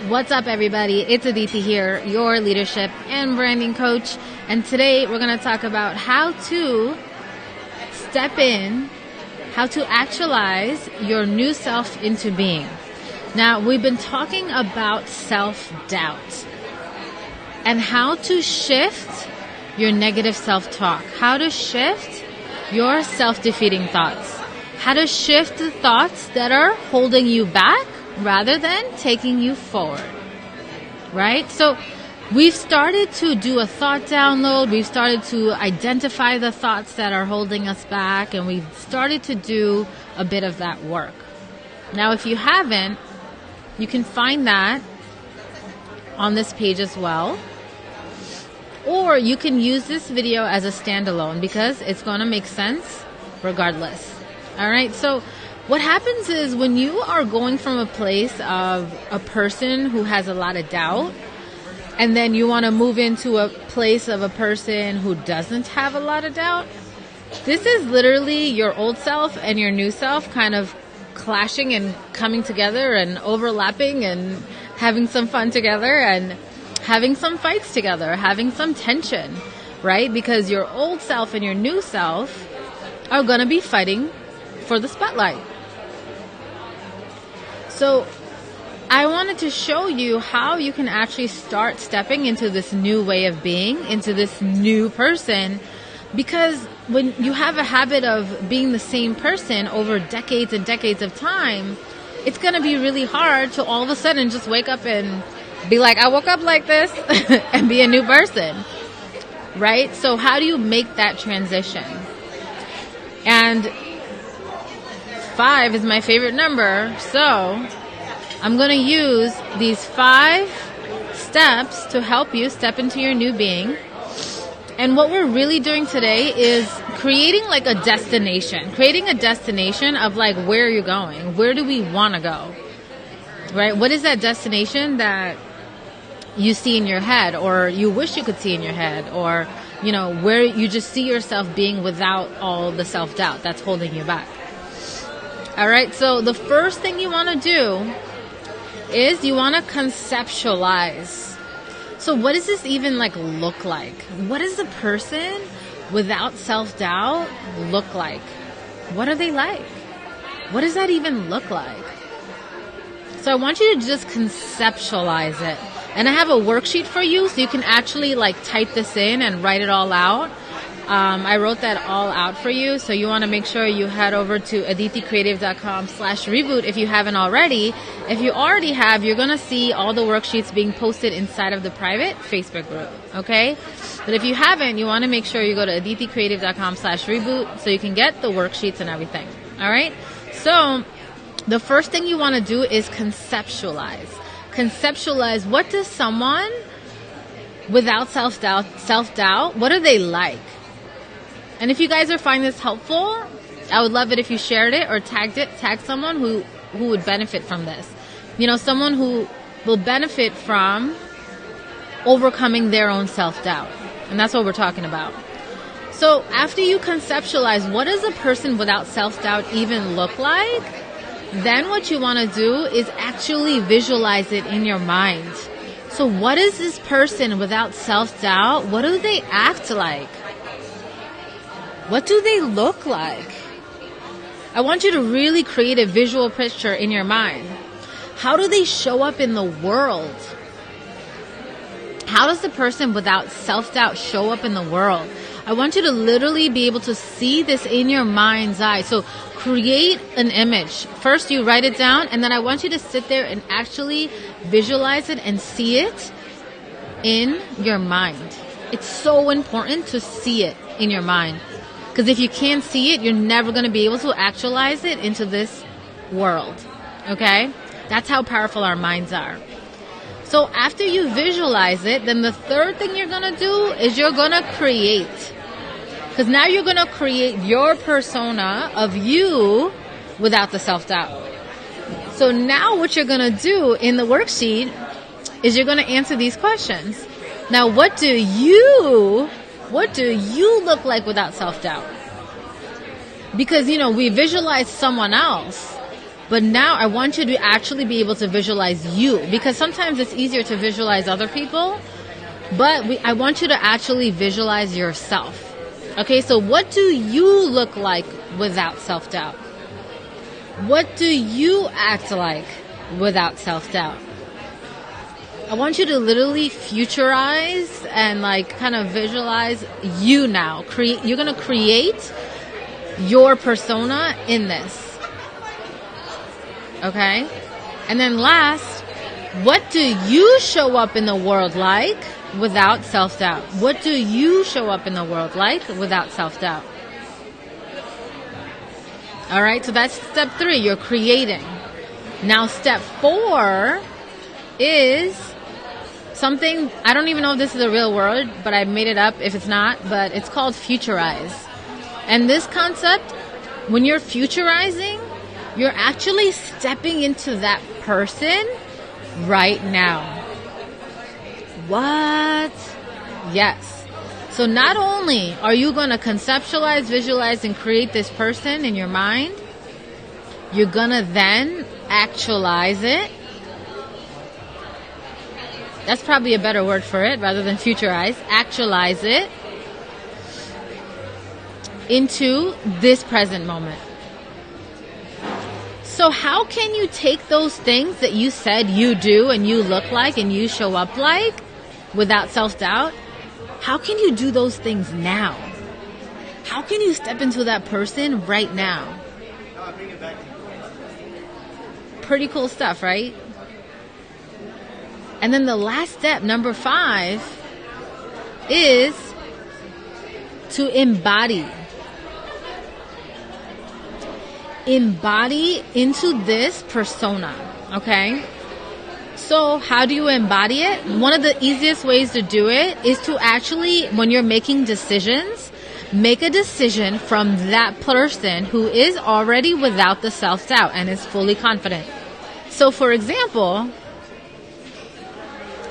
What's up, everybody? It's Aditi here, your leadership and branding coach. And today we're going to talk about how to step in, how to actualize your new self into being. Now, we've been talking about self-doubt and how to shift your negative self-talk, how to shift your self-defeating thoughts, how to shift the thoughts that are holding you back rather than taking you forward, right? So we've started to do a thought download. We've started to identify the thoughts that are holding us back, and we've started to do a bit of that work. Now, if you haven't, you can find that on this page as well. Or you can use this video as a standalone because it's going to make sense regardless. All right, so what happens is when you are going from a place of a person who has a lot of doubt, and then you want to move into a place of a person who doesn't have a lot of doubt, this is literally your old self and your new self kind of clashing and coming together and overlapping and having some fun together and having some fights together, having some tension, right? Because your old self and your new self are going to be fighting for the spotlight. So I wanted to show you how you can actually start stepping into this new way of being, into this new person, because when you have a habit of being the same person over decades and decades of time, it's going to be really hard to all of a sudden just wake up and be like, I woke up like this and be a new person, right? So how do you make that transition? And 5 is my favorite number, so I'm going to use these 5 steps to help you step into your new being. And what we're really doing today is creating like a destination, of like where you're going. Where do we want to go? Right? What is that destination that you see in your head, or you wish you could see in your head, or, you know, where you just see yourself being without all the self-doubt that's holding you back? All right. So the first thing you want to do is you want to conceptualize. So what does this even like look like? What does a person without self-doubt look like? What are they like? What does that even look like? So I want you to just conceptualize it. And I have a worksheet for you so you can actually like type this in and write it all out. I wrote that all out for you. So you want to make sure you head over to aditicreative.com/reboot if you haven't already. If you already have, you're going to see all the worksheets being posted inside of the private Facebook group. Okay. But if you haven't, you want to make sure you go to aditicreative.com/reboot so you can get the worksheets and everything. All right. So the first thing you want to do is conceptualize. Conceptualize, what does someone without self-doubt, what are they like? And if you guys are finding this helpful, I would love it if you shared it or tagged someone who would benefit from this. You know, someone who will benefit from overcoming their own self-doubt. And that's what we're talking about. So after you conceptualize, what does a person without self-doubt even look like? Then what you want to do is actually visualize it in your mind. So what is this person without self-doubt? What do they act like? What do they look like? I want you to really create a visual picture in your mind. How do they show up in the world? How does the person without self-doubt show up in the world? I want you to literally be able to see this in your mind's eye. So create an image. First, you write it down, and then I want you to sit there and actually visualize it and see it in your mind. It's so important to see it in your mind. Because if you can't see it, you're never going to be able to actualize it into this world. Okay? That's how powerful our minds are. So after you visualize it, then the third thing you're going to do is you're going to create. Because now you're going to create your persona of you without the self-doubt. So now what you're going to do in the worksheet is you're going to answer these questions. Now, what do you look like without self-doubt? Because, you know, we visualize someone else, But now I want you to actually be able to visualize you, because sometimes it's easier to visualize other people, but I want you to actually visualize yourself. Okay, so what do you look like without self-doubt? What do you act like without self-doubt? I want you to literally futurize and like kind of visualize you now. You're going to create your persona in this. Okay? And then last, what do you show up in the world like without self-doubt? What do you show up in the world like without self-doubt? All right, so that's step 3. You're creating. Now, step 4 is something, I don't even know if this is a real word, but I made it up if it's not, but it's called futurize. And this concept, when you're futurizing, you're actually stepping into that person right now. What? Yes. So not only are you going to conceptualize, visualize, and create this person in your mind, you're going to then actualize it. That's probably a better word for it rather than futurize. Actualize it into this present moment. So how can you take those things that you said you do and you look like and you show up like without self-doubt? How can you do those things now? How can you step into that person right now? Pretty cool stuff, right? And then the last step, number 5, is to embody. Embody into this persona, okay? So how do you embody it? One of the easiest ways to do it is to actually, when you're making decisions, make a decision from that person who is already without the self-doubt and is fully confident. So for example,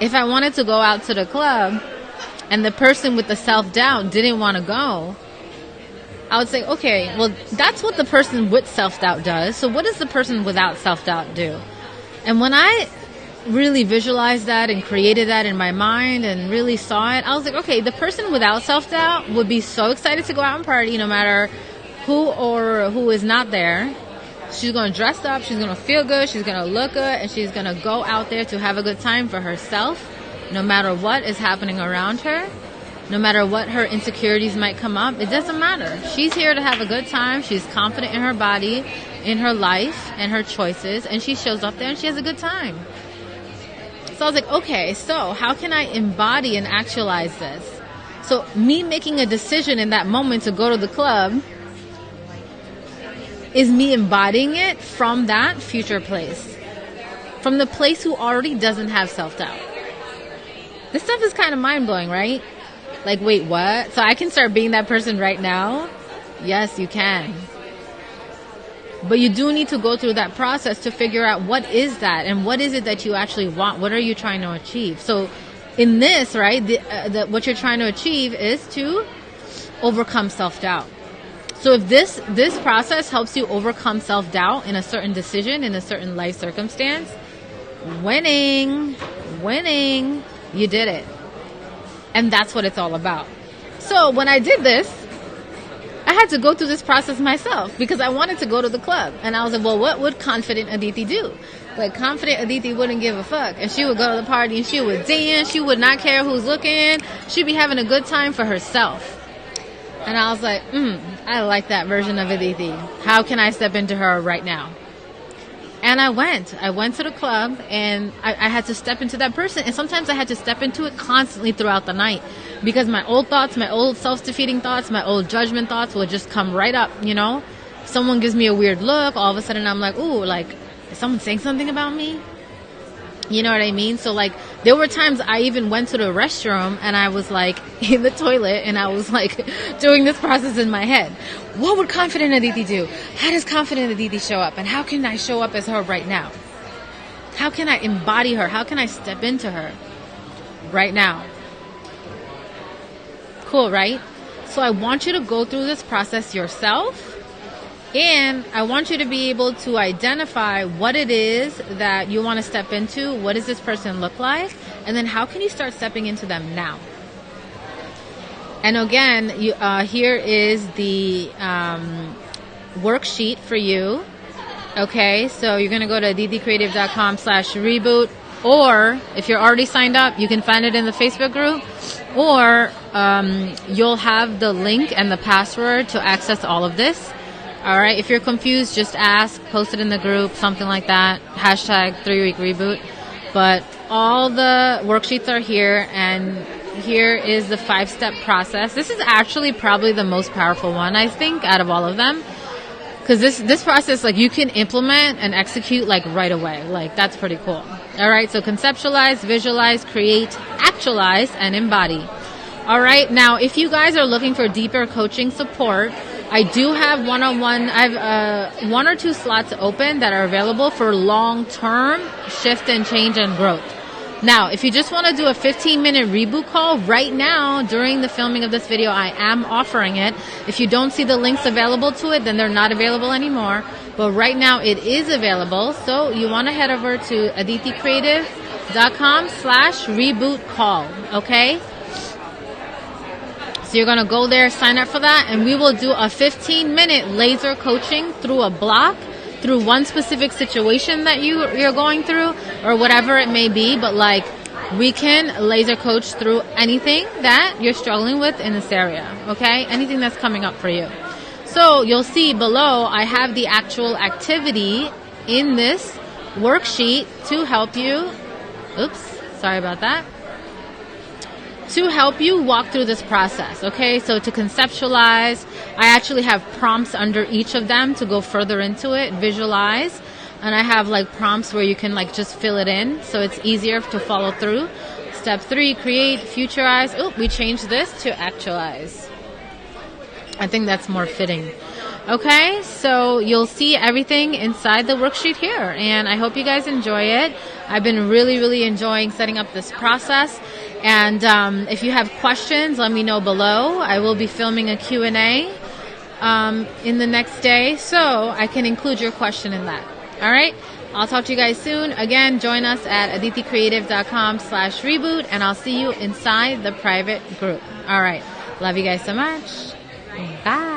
if I wanted to go out to the club and the person with the self-doubt didn't want to go, I would say, okay, well, that's what the person with self-doubt does. So what does the person without self-doubt do? And when I really visualized that and created that in my mind and really saw it, I was like, okay, the person without self-doubt would be so excited to go out and party no matter who is not there. She's going to dress up, she's going to feel good, she's going to look good, and she's going to go out there to have a good time for herself, no matter what is happening around her, no matter what her insecurities might come up. It doesn't matter. She's here to have a good time. She's confident in her body, in her life, and her choices, and she shows up there and she has a good time. So I was like, okay, so how can I embody and actualize this? So me making a decision in that moment to go to the club is me embodying it from that future place, from the place who already doesn't have self-doubt. This stuff is kind of mind-blowing, right? Like, wait, what? So I can start being that person right now? Yes, you can. But you do need to go through that process to figure out what is that and what is it that you actually want? What are you trying to achieve? So in this, right, what you're trying to achieve is to overcome self-doubt. So if this process helps you overcome self-doubt in a certain decision, in a certain life circumstance, winning, you did it. And that's what it's all about. So when I did this, I had to go through this process myself because I wanted to go to the club. And I was like, well, what would confident Aditi do? Like, confident Aditi wouldn't give a fuck. And she would go to the party and she would dance. She would not care who's looking. She'd be having a good time for herself. And I was like, I like that version of Aditi. How can I step into her right now? And I went to the club and I had to step into that person. And sometimes I had to step into it constantly throughout the night because my old thoughts, my old self-defeating thoughts, my old judgment thoughts would just come right up, you know? Someone gives me a weird look. All of a sudden I'm like, ooh, like, is someone saying something about me? You know what I mean? So like, there were times I even went to the restroom and I was like in the toilet and I was like doing this process in my head. What would confident Aditi do? How does confident Aditi show up? And how can I show up as her right now? How can I embody her? How can I step into her right now? Cool, right? So I want you to go through this process yourself And I want you to be able to identify what it is that you want to step into. What does this person look like? And then how can you start stepping into them now? And again, here is the worksheet for you. Okay, so you're going to go to aditicreative.com/reboot, or if you're already signed up, you can find it in the Facebook group, or you'll have the link and the password to access all of this. All right, if you're confused, just ask, post it in the group, something like that, #3week reboot. But all the worksheets are here, and here is the 5-step process. This is actually probably the most powerful one, I think, out of all of them. Because this process, like, you can implement and execute, like, right away. Like, that's pretty cool. All right, so conceptualize, visualize, create, actualize, and embody. All right, now, if you guys are looking for deeper coaching support, I do have one-on-one. I have 1 or 2 slots open that are available for long-term shift and change and growth. Now, if you just want to do a 15-minute reboot call right now during the filming of this video, I am offering it. If you don't see the links available to it, then they're not available anymore. But right now it is available. So you want to head over to aditticreative.com/reboot call. Okay? So you're going to go there, sign up for that, and we will do a 15-minute laser coaching through a block, through one specific situation that you're going through, or whatever it may be. But like, we can laser coach through anything that you're struggling with in this area, okay? Anything that's coming up for you. So you'll see below, I have the actual activity in this worksheet to help you. Oops, sorry about that. To help you walk through this process, okay? So to conceptualize, I actually have prompts under each of them to go further into it. Visualize, and I have like prompts where you can like just fill it in so it's easier to follow through. Step 3, create, futurize. Oh, we changed this to actualize. I think that's more fitting. Okay, so you'll see everything inside the worksheet here, and I hope you guys enjoy it. I've been really enjoying setting up this process. And if you have questions, let me know below. I will be filming a Q&A in the next day, so I can include your question in that. All right? I'll talk to you guys soon. Again, join us at aditticreative.com/reboot, and I'll see you inside the private group. All right. Love you guys so much. Bye.